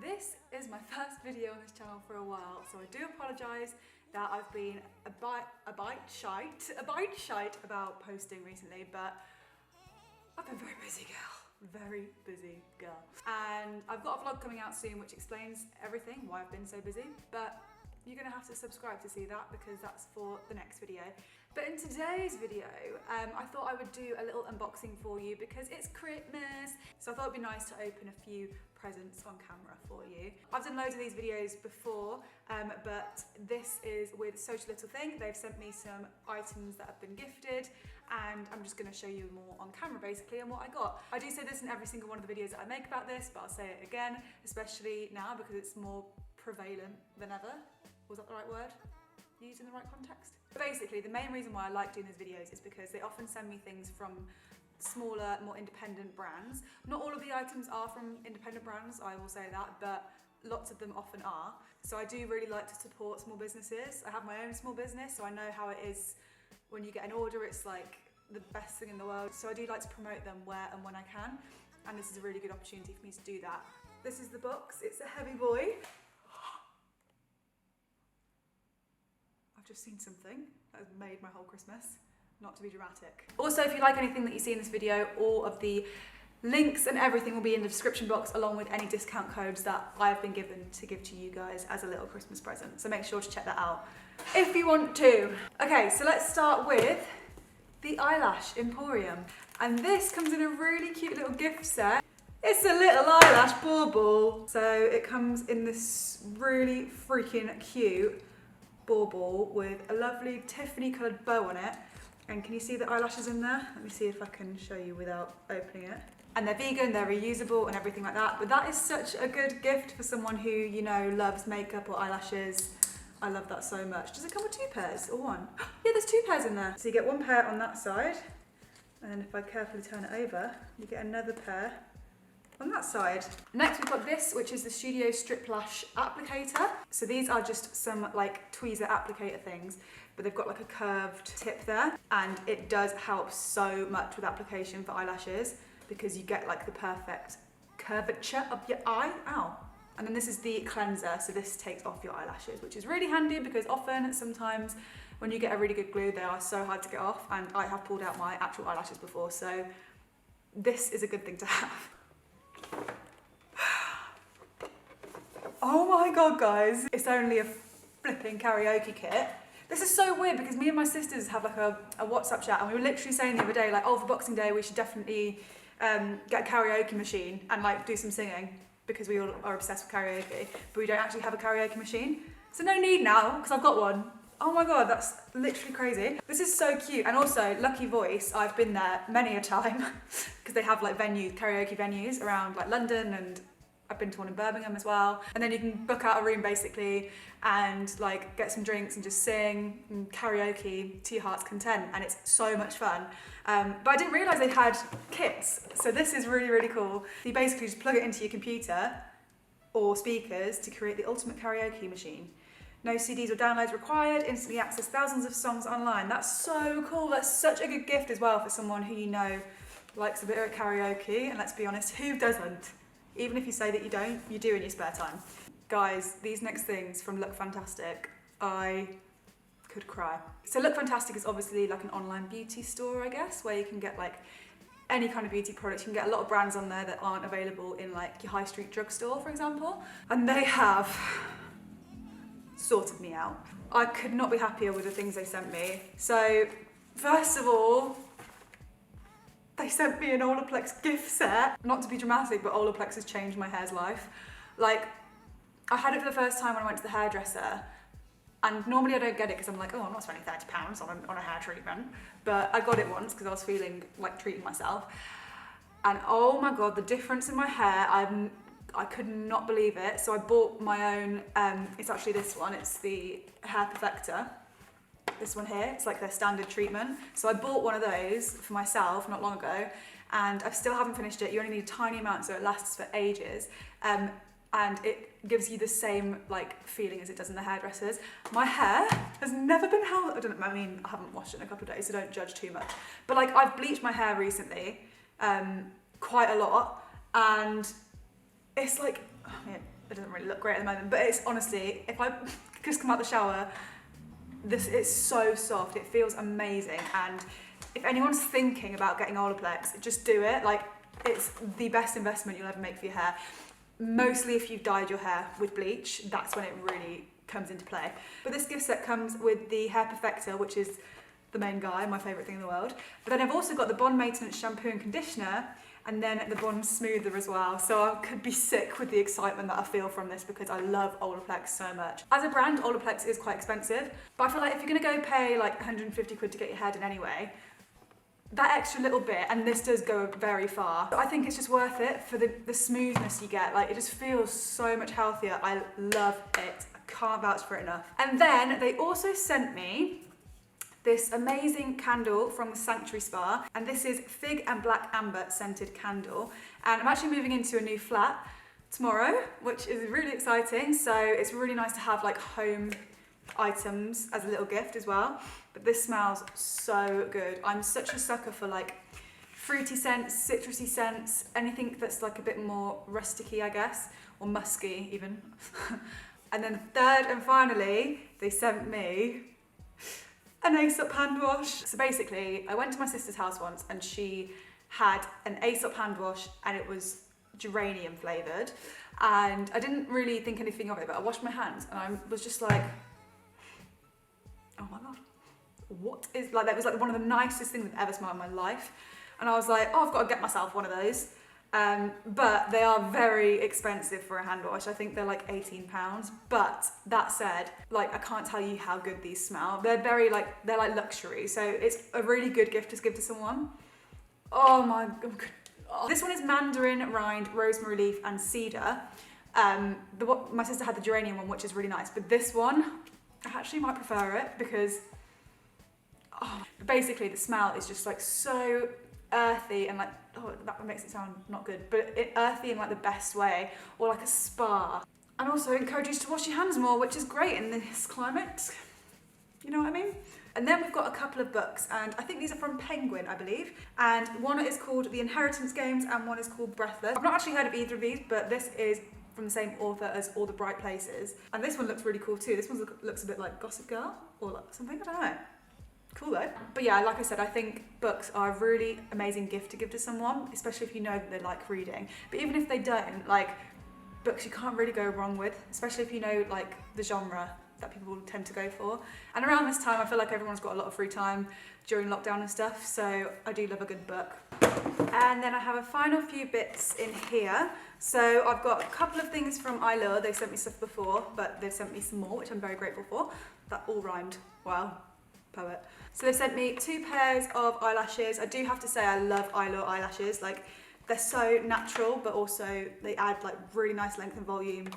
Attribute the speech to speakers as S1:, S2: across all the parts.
S1: this is my first video on this channel for a while, so I do apologise that I've been a bite shite about posting recently, but I've been very busy girl. And I've got a vlog coming out soon which explains everything, why I've been so busy, but you're gonna have to subscribe to see that because that's for the next video. But in today's video, I thought I would do a little unboxing for you because it's Christmas. So I thought it'd be nice to open a few presents on camera for you. I've done loads of these videos before, but this is with Social Little Thing. They've sent me some items that have been gifted and I'm just gonna show you more on camera basically and what I got. I do say this in every single one of the videos that I make about this, but I'll say it again, especially now because it's more prevalent than ever. Was that the right word? Used in the right context? Basically, the main reason why I like doing these videos is because they often send me things from smaller, more independent brands. Not all of the items are from independent brands, I will say that, but lots of them often are. So I do really like to support small businesses. I have my own small business, so I know how it is when you get an order, it's like the best thing in the world. So I do like to promote them where and when I can, and this is a really good opportunity for me to do that. This is the box, it's a heavy boy. I've just seen something that has made my whole Christmas, not to be dramatic. Also, if you like anything that you see in this video, all of the links and everything will be in the description box along with any discount codes that I have been given to give to you guys as a little Christmas present. So make sure to check that out if you want to. Okay, so let's start with the Eyelash Emporium. And this comes in a really cute little gift set. It's a little eyelash bauble. So it comes in this really freaking cute bauble with a lovely Tiffany coloured bow on it. And can you see the eyelashes in there? Let me see if I can show you without opening it. And they're vegan, they're reusable and everything like that. But that is such a good gift for someone who, you know, loves makeup or eyelashes. I love that so much. Does it come with 2 pairs or 1? Yeah, there's 2 pairs in there. So you get 1 pair on that side. And then if I carefully turn it over, you get another pair on that side. Next we've got this, which is the Studio Strip Lash Applicator. So these are just some like tweezer applicator things, but they've got like a curved tip there, and it does help so much with application for eyelashes because you get like the perfect curvature of your eye. Ow. And then this is the cleanser, so this takes off your eyelashes, which is really handy because sometimes when you get a really good glue, they are so hard to get off, and I have pulled out my actual eyelashes before, so this is a good thing to have. Oh my god, guys, it's only a flipping karaoke kit. This is so weird because me and my sisters have like a WhatsApp chat, and we were literally saying the other day, like, oh, for Boxing Day we should definitely get a karaoke machine and like do some singing because we all are obsessed with karaoke, but we don't actually have a karaoke machine. So no need now because I've got one. Oh my god, that's literally crazy. This is so cute. And also, Lucky Voice, I've been there many a time because they have like karaoke venues around like London, and I've been to one in Birmingham as well. And then you can book out a room basically and like get some drinks and just sing and karaoke to your heart's content, and it's so much fun. But I didn't realise they had kits, so this is really, really cool. You basically just plug it into your computer or speakers to create the ultimate karaoke machine. No CDs or downloads required, instantly access thousands of songs online. That's so cool. That's such a good gift as well for someone who you know likes a bit of karaoke, and let's be honest, who doesn't? Even if you say that you don't, you do in your spare time. Guys, these next things from Look Fantastic, I could cry. So Look Fantastic is obviously like an online beauty store, I guess, where you can get like any kind of beauty products. You can get a lot of brands on there that aren't available in like your high street drugstore, for example. And they have sorted me out. I could not be happier with the things they sent me. So first of all, they sent me an Olaplex gift set. Not to be dramatic, but Olaplex has changed my hair's life. Like, I had it for the first time when I went to the hairdresser, and normally I don't get it because I'm like, oh, I'm not spending £30 on a hair treatment. But I got it once because I was feeling like treating myself. And oh my God, the difference in my hair, I could not believe it. So I bought my own, it's actually this one, it's the Hair Perfector. This one here, it's like their standard treatment. So I bought one of those for myself not long ago, and I still haven't finished it. You only need a tiny amount so it lasts for ages. And it gives you the same like feeling as it does in the hairdressers. My hair has never been held, I mean, I haven't washed it in a couple of days, so don't judge too much. But like, I've bleached my hair recently, quite a lot, and It's like, I mean, it doesn't really look great at the moment, but it's honestly, if I just come out the shower, it's so soft, it feels amazing. And if anyone's thinking about getting Olaplex, just do it. Like, it's the best investment you'll ever make for your hair. Mostly if you've dyed your hair with bleach, that's when it really comes into play. But this gift set comes with the Hair Perfector, which is the main guy, my favourite thing in the world. But then I've also got the Bond Maintenance Shampoo and Conditioner, and then the Bond Smoother as well. So I could be sick with the excitement that I feel from this because I love Olaplex so much. As a brand, Olaplex is quite expensive, but I feel like if you're gonna go pay like 150 quid to get your hair done anyway, that extra little bit, and this does go very far. I think it's just worth it for the smoothness you get. Like, it just feels so much healthier. I love it. I can't vouch for it enough. And then they also sent me this amazing candle from the Sanctuary Spa, and this is Fig and Black Amber scented candle. And I'm actually moving into a new flat tomorrow, which is really exciting. So it's really nice to have like home items as a little gift as well. But this smells so good. I'm such a sucker for like fruity scents, citrusy scents, anything that's like a bit more rusticy, I guess, or musky even. And then third and finally, they sent me an Aesop hand wash. So basically, I went to my sister's house once and she had an Aesop hand wash and it was geranium flavoured. And I didn't really think anything of it, but I washed my hands and I was just like, oh my God, what is, like, that was like one of the nicest things I've ever smelled in my life. And I was like, oh, I've got to get myself one of those. But they are very expensive for a hand wash. I think they're like £18. But that said, like, I can't tell you how good these smell. They're they're like luxury. So it's a really good gift to give to someone. Oh my God. Oh. This one is mandarin, rind, rosemary leaf and cedar. My sister had the geranium one, which is really nice. But this one, I actually might prefer it because, basically the smell is just like so earthy and like, oh, that makes it sound not good, but earthy in like the best way, or like a spa. And also encourages you to wash your hands more, which is great in this climate. You know what I mean? And then we've got a couple of books, and I think these are from Penguin, I believe. And one is called The Inheritance Games, and one is called Breathless. I've not actually heard of either of these, but this is from the same author as All the Bright Places. And this one looks really cool too. This one looks a bit like Gossip Girl, or like something, I don't know. Cool though. But yeah, like I said, I think books are a really amazing gift to give to someone, especially if you know that they like reading. But even if they don't, like, books you can't really go wrong with, especially if you know like the genre that people tend to go for. And around this time, I feel like everyone's got a lot of free time during lockdown and stuff, so I do love a good book. And then I have a final few bits in here. So I've got a couple of things from Eylure. They sent me stuff before, but they've sent me some more, which I'm very grateful for. That all rhymed. Wow, poet. So they've sent me 2 pairs of eyelashes. I do have to say I love Eylure eyelashes. Like, they're so natural, but also they add like really nice length and volume,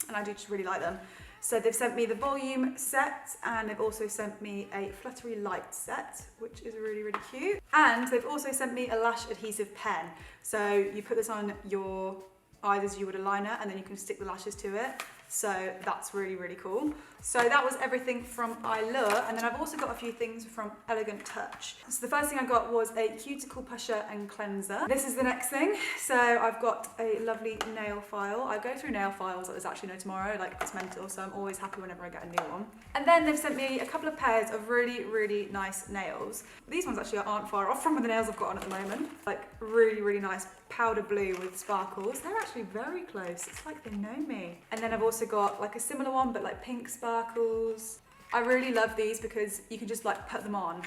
S1: and I do just really like them. So they've sent me the volume set, and they've also sent me a fluttery light set, which is really, really cute. And they've also sent me a lash adhesive pen. So you put this on your eyes as you would a liner, and then you can stick the lashes to it. So that's really, really cool. So that was everything from Eylure, and then I've also got a few things from Elegant Touch. So the first thing I got was a cuticle pusher and cleanser. This is the next thing. So I've got a lovely nail file. I go through nail files like there's actually no tomorrow, like it's mental, so I'm always happy whenever I get a new one. And then they've sent me a couple of pairs of really, really nice nails. These ones actually aren't far off from the nails I've got on at the moment. Like really, really nice powder blue with sparkles. They're actually very close. It's like they know me. And then I've also got like a similar one, but like pink sparkles. I really love these because you can just like put them on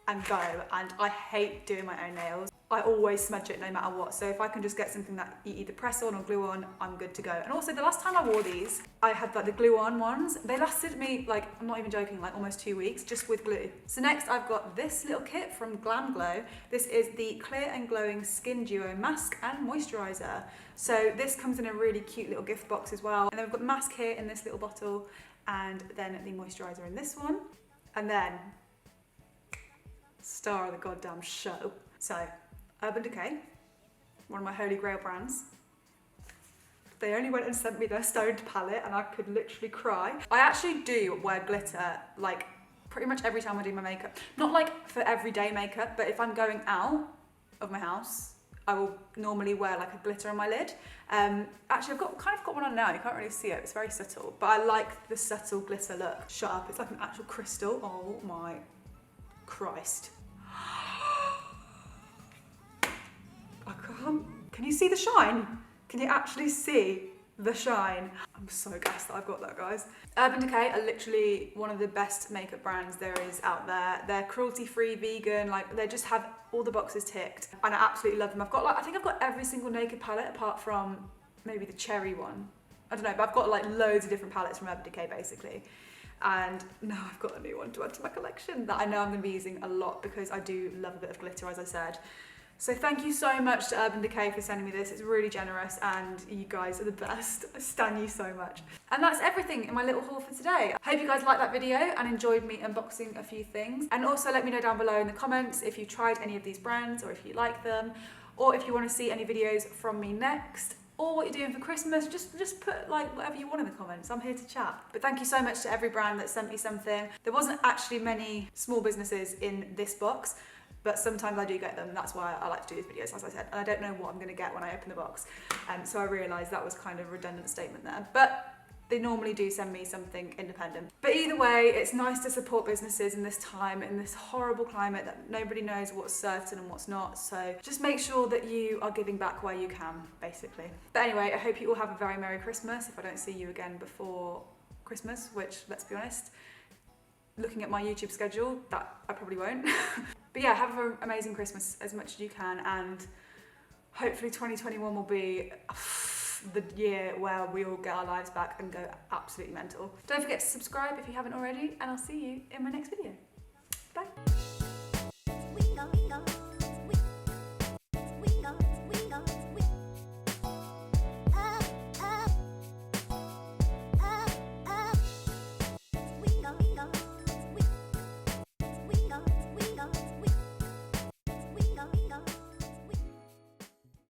S1: and go, and I hate doing my own nails. I always smudge it no matter what, so if I can just get something that you either press on or glue on, I'm good to go. And also the last time I wore these, I had like the glue on ones. They lasted me, like, I'm not even joking, like almost 2 weeks just with glue. So next I've got this little kit from Glam Glow. This is the Clear and Glowing Skin Duo Mask and Moisturiser. So this comes in a really cute little gift box as well. And then we've got the mask here in this little bottle, and then the moisturiser in this one. And then, star of the goddamn show. So, Urban Decay, one of my holy grail brands. They only went and sent me their stoned palette and I could literally cry. I actually do wear glitter like pretty much every time I do my makeup. Not like for everyday makeup, but if I'm going out of my house, I will normally wear like a glitter on my lid. Actually, I've kind of got one on now. You can't really see it. It's very subtle, but I like the subtle glitter look. Shut up. It's like an actual crystal. Oh my Christ. I can't. Can you see the shine? Can you actually see the shine? I'm so gassed that I've got that, guys. Urban Decay are literally one of the best makeup brands there is out there. They're cruelty-free, vegan, like they just have all the boxes ticked, and I absolutely love them. I've got like, I think I've got every single naked palette apart from maybe the cherry one. I don't know, but I've got like loads of different palettes from Urban Decay basically. And now I've got a new one to add to my collection that I know I'm going to be using a lot because I do love a bit of glitter, as I said. So thank you so much to Urban Decay for sending me this. It's really generous and you guys are the best. I stan you so much. And that's everything in my little haul for today. I hope you guys liked that video and enjoyed me unboxing a few things. And also let me know down below in the comments if you tried any of these brands or if you like them, or if you want to see any videos from me next, or what you're doing for Christmas. Just put like whatever you want in the comments. I'm here to chat. But thank you so much to every brand that sent me something. There wasn't actually many small businesses in this box, but sometimes I do get them. That's why I like to do these videos, as I said. And I don't know what I'm going to get when I open the box. So I realised that was kind of a redundant statement there. But they normally do send me something independent. But either way, it's nice to support businesses in this time, in this horrible climate that nobody knows what's certain and what's not. So just make sure that you are giving back where you can, basically. But anyway, I hope you all have a very Merry Christmas if I don't see you again before Christmas, which, let's be honest, looking at my YouTube schedule, that I probably won't. But yeah, have an amazing Christmas as much as you can, and hopefully 2021 will be the year where we all get our lives back and go absolutely mental. Don't forget to subscribe if you haven't already, and I'll see you in my next video. Bye.